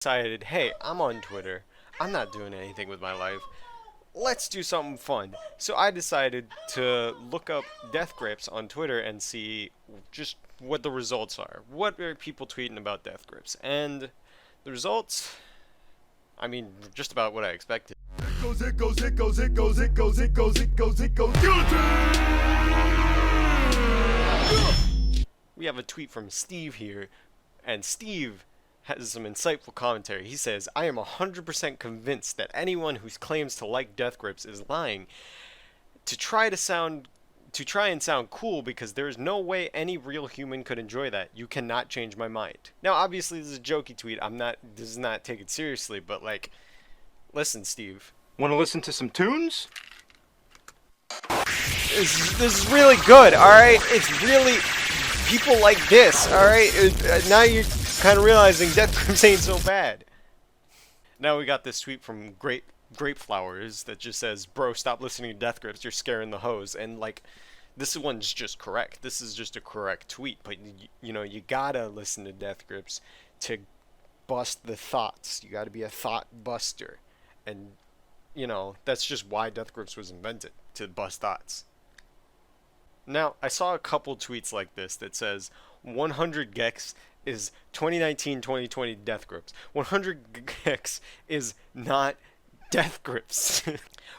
decided, hey, I'm on Twitter. I'm not doing anything with my life. Let's do something fun. So I decided to look up death grips on Twitter and see just what the results are. What are people tweeting about death grips? And the results, I mean, just about what I expected. We have a tweet from Steve here, and Steve has some insightful commentary. He says, I am 100% convinced that anyone who claims to like death grips is lying to try and sound cool, because there is no way any real human could enjoy that. You cannot change my mind. Now, obviously, this is a jokey tweet. This is not take it seriously, but like, listen, Steve. Want to listen to some tunes? This is really good, alright? It's really, people like this, alright? Now you're kind of realizing death grips ain't so bad. Now we got this tweet from Grape Flowers that just says, bro, stop listening to death grips, you're scaring the hoes. And like, this one's just correct. This is just a correct tweet, but you know, you gotta listen to death grips to bust the thoughts. You gotta be a thought buster. And you know, that's just why death grips was invented, to bust thoughts. Now, I saw a couple tweets like this that says 100 gecs is 2019-2020 death grips. 100 gecs is not death grips.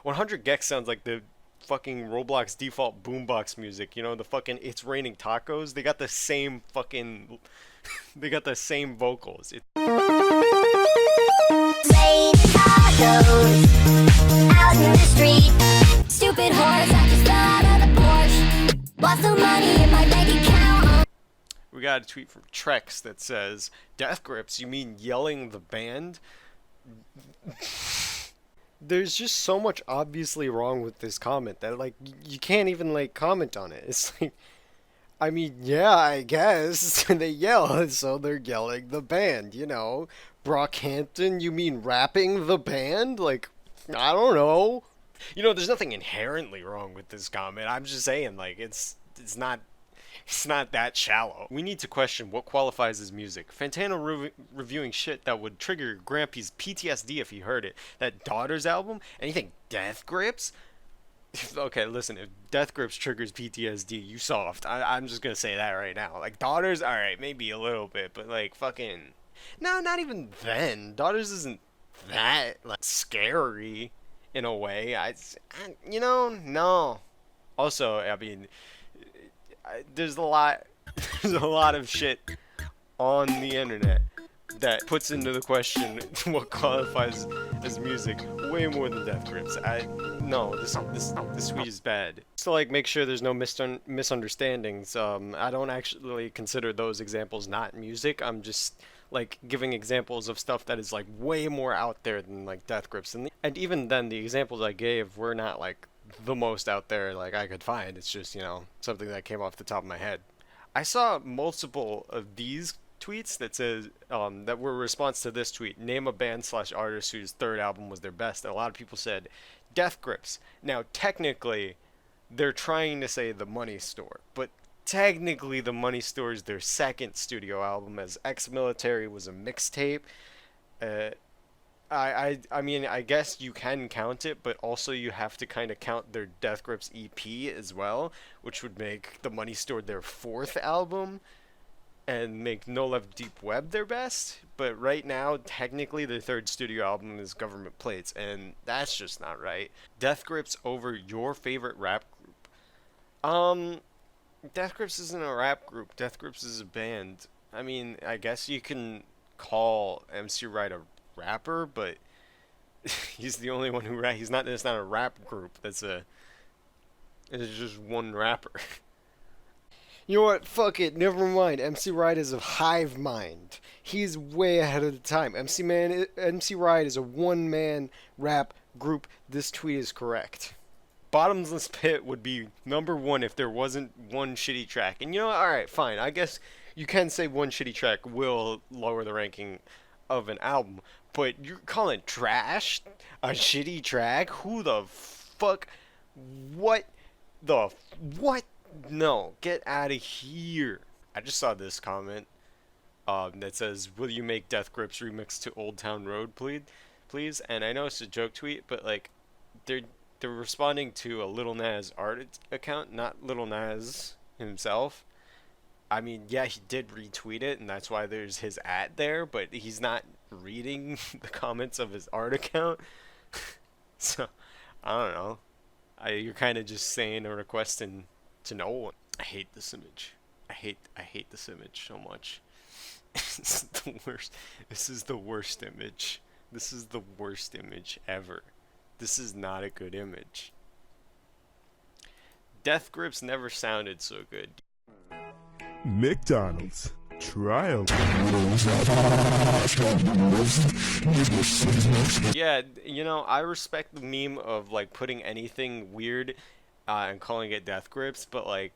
100 gecs sounds like the fucking Roblox default boombox music. You know, the fucking It's Raining Tacos? They got the same fucking... they got the same vocals. Raining tacos out in the street. Stupid horse, I just fell out of the Porsche. Lost some money in my bank account. We got a tweet from Trex that says, death grips, you mean yelling the band? There's just so much obviously wrong with this comment that like you can't even like comment on it. It's like, I mean, yeah, I guess they yell, so they're yelling the band, you know. Brockhampton, you mean rapping the band? Like, I don't know. You know, there's nothing inherently wrong with this comment. I'm just saying, like, it's not that shallow. We need to question what qualifies as music. Fantano reviewing shit that would trigger Grampy's PTSD if he heard it. That Daughters album? And you think Death Grips? Okay, listen, if Death Grips triggers PTSD, you soft. I'm just gonna say that right now. Like, Daughters, alright, maybe a little bit, but like, fucking... No, not even then. Daughters isn't that, like, scary, in a way. You know, no. Also, I mean... there's a lot of shit on the internet that puts into the question what qualifies as music way more than death grips. No, this tweet is bad. So like, make sure there's no misunderstandings. I don't actually consider those examples not music. I'm just like giving examples of stuff that is like way more out there than like death grips, and even then the examples I gave were not like the most out there like I could find. It's just, you know, something that came off the top of my head. I saw multiple of these tweets that says that were a response to this tweet: name a band/artist whose third album was their best. And a lot of people said Death Grips. Now technically they're trying to say the Money Store, but technically the Money Store is their second studio album, as Ex-Military was a mixtape. I mean, I guess you can count it, but also you have to kind of count their Death Grips EP as well, which would make the Money Store their fourth album, and make No Love Deep Web their best. But right now, technically, their third studio album is Government Plates, and that's just not right. Death Grips over your favorite rap group. Death Grips isn't a rap group. Death Grips is a band. I mean, I guess you can call MC Wright a rapper, but he's the only one who he's not. It's not a rap group. It's just one rapper. You know what? Fuck it. Never mind. MC Wright is a hive mind. He's way ahead of the time. MC Wright is a one-man rap group. This tweet is correct. Bottomless Pit would be number one if there wasn't one shitty track. And you know what? Alright, fine. I guess you can say one shitty track will lower the ranking of an album. But you're calling Trash a shitty track? Who the fuck? What the... What? No. Get out of here. I just saw this comment. that says, "Will you make Death Grips remix to Old Town Road, please?" And I know it's a joke tweet, but like they're they're responding to a Lil Nas art account, not Lil Nas himself. I mean, yeah, he did retweet it, and that's why there's his ad there, but he's not reading the comments of his art account. So, I don't know. You're kind of just saying or requesting to no one. I hate this image. I hate this image so much. It's the worst. This is the worst image. This is the worst image ever. This is not a good image. Death Grips never sounded so good. McDonald's trial. Yeah, I respect the meme of like putting anything weird and calling it Death Grips, but like,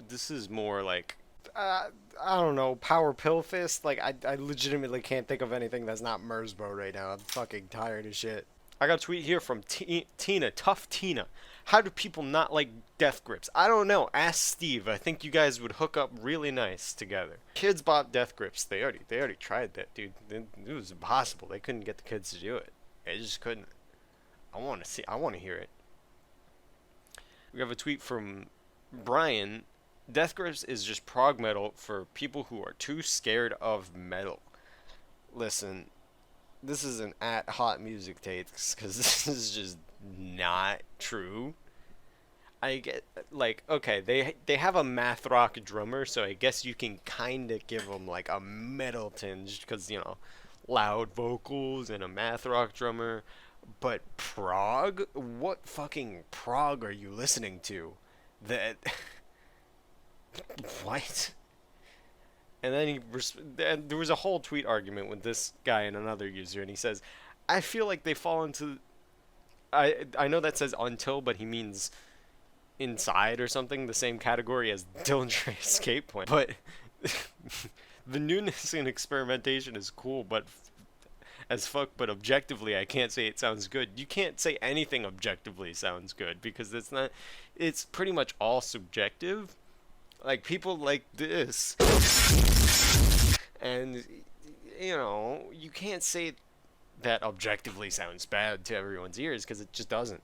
this is more like, I don't know, Power Pill Fist. Like, I legitimately can't think of anything that's not Mersbo right now. I'm fucking tired of shit. I got a tweet here from Tina, Tough Tina. How do people not like Death Grips? I don't know. Ask Steve. I think you guys would hook up really nice together. Kids bought Death Grips. They already tried that, dude. It was impossible. They couldn't get the kids to do it. They just couldn't. I want to hear it. We have a tweet from Brian. Death Grips is just prog metal for people who are too scared of metal. Listen, this isn't at Hot Music Takes, because this is just not true. I get, like, okay, they have a math rock drummer, so I guess you can kind of give them like a metal tinge, because loud vocals and a math rock drummer. But prog? What fucking prog are you listening to? That what? And then there was a whole tweet argument with this guy and another user, and he says, I feel like they fall into, I know that says until, but he means inside or something, the same category as Dylan Trey Escape Plan. But the newness and experimentation is cool, but as fuck, but objectively I can't say it sounds good. You can't say anything objectively sounds good, because it's pretty much all subjective. Like, people like this, and you can't say that objectively sounds bad to everyone's ears, because it just doesn't.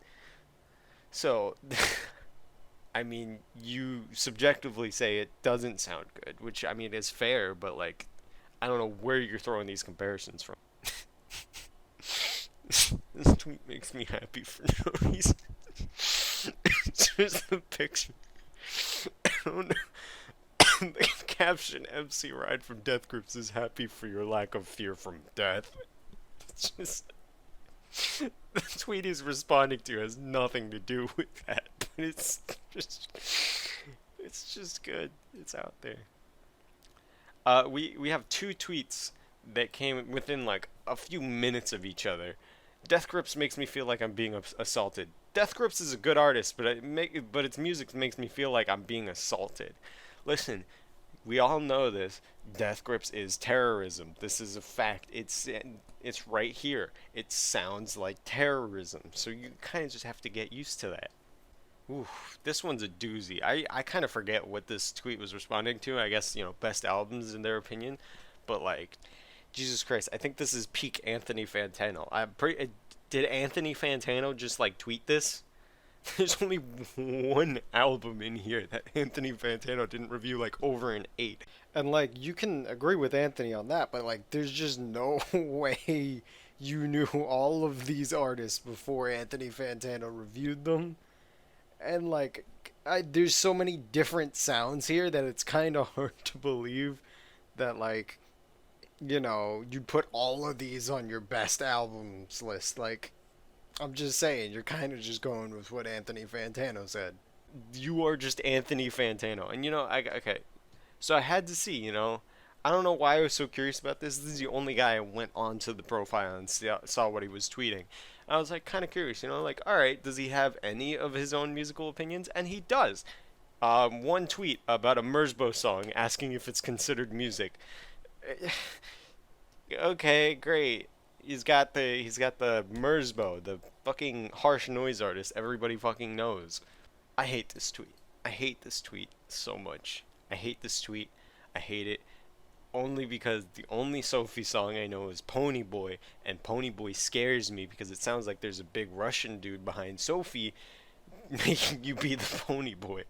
So I mean, you subjectively say it doesn't sound good, which I mean is fair, but like, I don't know where you're throwing these comparisons from. This tweet makes me happy for no reason. It's just the picture. I don't know. The caption, MC Ride from Death Grips is happy for your lack of fear from death. It's just, the tweet he's responding to has nothing to do with that, but it's just good. It's out there. We have two tweets that came within like a few minutes of each other. Death Grips makes me feel like I'm being assaulted. Death Grips is a good artist, but its music makes me feel like I'm being assaulted. Listen, we all know this. Death Grips is terrorism. This is a fact. It's right here. It sounds like terrorism. So you kind of just have to get used to that. Ooh, this one's a doozy. I kind of forget what this tweet was responding to. I guess, best albums in their opinion. But like, Jesus Christ, I think this is peak Anthony Fantano. Did Anthony Fantano just like tweet this? There's only one album in here that Anthony Fantano didn't review like over an 8. And like, you can agree with Anthony on that, but like, there's just no way you knew all of these artists before Anthony Fantano reviewed them. And like, there's so many different sounds here that it's kind of hard to believe that like, you put all of these on your best albums list. Like, I'm just saying, you're kind of just going with what Anthony Fantano said. You are just Anthony Fantano. And okay. So I had to see, I don't know why I was so curious about this. This is the only guy I went onto the profile and saw what he was tweeting. And I was like kind of curious, like, alright, does he have any of his own musical opinions? And he does. One tweet about a Mersbo song asking if it's considered music. Okay, great. He's got the Mersbo, the fucking harsh noise artist everybody fucking knows. I hate this tweet. I hate this tweet so much. I hate this tweet. I hate it. only because the only Sophie song I know is Pony Boy, and Pony Boy scares me because it sounds like there's a big Russian dude behind Sophie making you be the Pony Boy.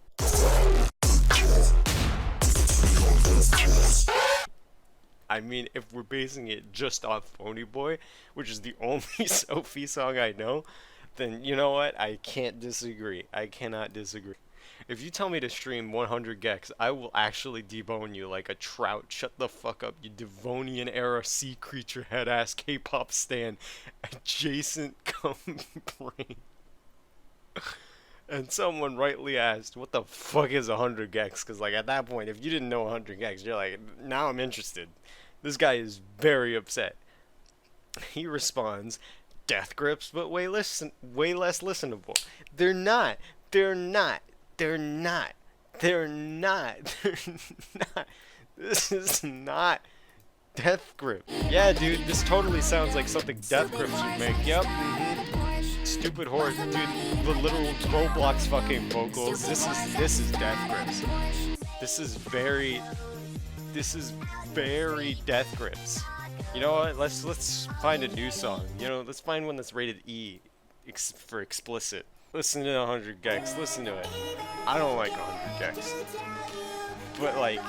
I mean, if we're basing it just off Pony Boy, which is the only Sophie song I know, then you know what? I can't disagree. I cannot disagree. If you tell me to stream 100 gecs, I will actually debone you like a trout. Shut the fuck up, you Devonian era sea creature head ass K-pop stan adjacent cum brain. And someone rightly asked, what the fuck is 100 gecs? Because like at that point, if you didn't know 100 gecs, you're like, now I'm interested. This guy is very upset. He responds, death grips, but way less listenable. They're not. They're not. They're not. They're not. They're not. This is not Death Grip. Yeah, dude, this totally sounds like something Death Grips would make. Yep. Stupid horse, dude. The literal Roblox fucking vocals. This is Death Grips. This is very Death Grips. You know what? Let's find a new song. You know, let's find one that's rated E for explicit. Listen to 100 gecs. Listen to it. I don't like 100 gecs. But like,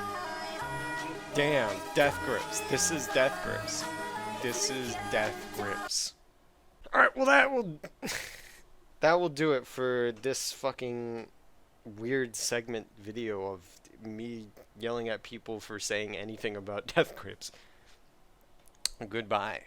damn, Death Grips. This is Death Grips. This is Death Grips. All right, well that will do it for this fucking weird segment video of me yelling at people for saying anything about Death Grips. Goodbye.